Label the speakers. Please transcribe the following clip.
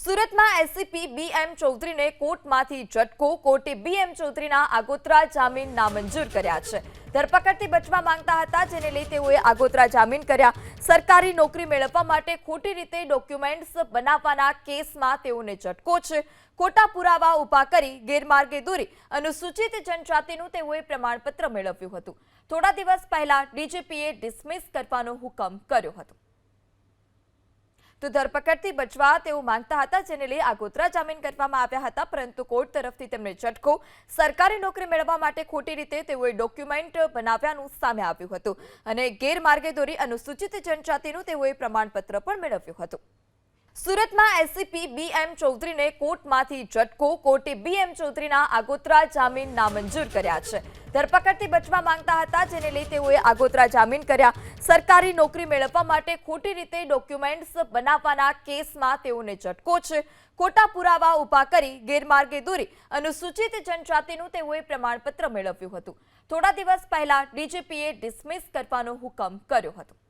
Speaker 1: સુરતમાં ACP BM ચૌધરીને કોર્ટમાંથી ઝટકો. કોર્ટે બીએમ ચૌધરીના આગોતરા જામીન નામંજૂર કર્યા છે. ધરપકડથી બચવા માંગતા હતા, જેને લઈ તેઓએ આગોતરા જામીન કર્યા. સરકારી નોકરી મેળવવા માટે ખોટી રીતે ડોક્યુમેન્ટ્સ બનાવવાના કેસમાં તેઓને ઝટકો છે. ખોટા પુરાવા ઉભા કરી ગેરમાર્ગે દોરી અનુસૂચિત જનજાતિનું તેઓએ પ્રમાણપત્ર મેળવ્યું હતું. થોડા દિવસ પહેલા ડીજીપીએ ડિસમિસ કરવાનો હુકમ કર્યો હતો. તો ધરપકડથી બચવા તેઓ માંગતા હતા, જેને લઈ આગોતરા જામીન કરવામાં આવ્યા હતા, પરંતુ કોર્ટ તરફથી તેમને ઝટકો. સરકારી નોકરી મેળવવા માટે ખોટી રીતે તેઓએ ડોક્યુમેન્ટ બનાવ્યાનું સામે આવ્યું હતું અને ગેરમાર્ગે દોરી અનુસૂચિત જનજાતિનું તેઓએ પ્રમાણપત્ર પણ મેળવ્યું હતું. સુરતમાં એસીપી બીએમ ચૌધરીને કોર્ટમાંથી ઝટકો. કોર્ટે બીએમ ચૌધરીના આગોતરા જામીન નામંજૂર કર્યા છે. ધરપકડથી બચવા માંગતા હતા, જેને લઈ તેઓએ આગોતરા જામીન કર્યા. સરકારી નોકરી મેળવવા માટે ખોટી રીતે ડોક્યુમેન્ટ્સ બનાવવાના કેસમાં તેઓને ઝટકો છે. ખોટા પુરાવા ઉભા કરી ગેરમાર્ગે દોરી અનુસૂચિત જનજાતિનું તેઓએ પ્રમાણપત્ર મેળવ્યું હતું. થોડા દિવસ પહેલા ડીજીપીએ ડિસમિસ કરવાનો હુકમ કર્યો હતો.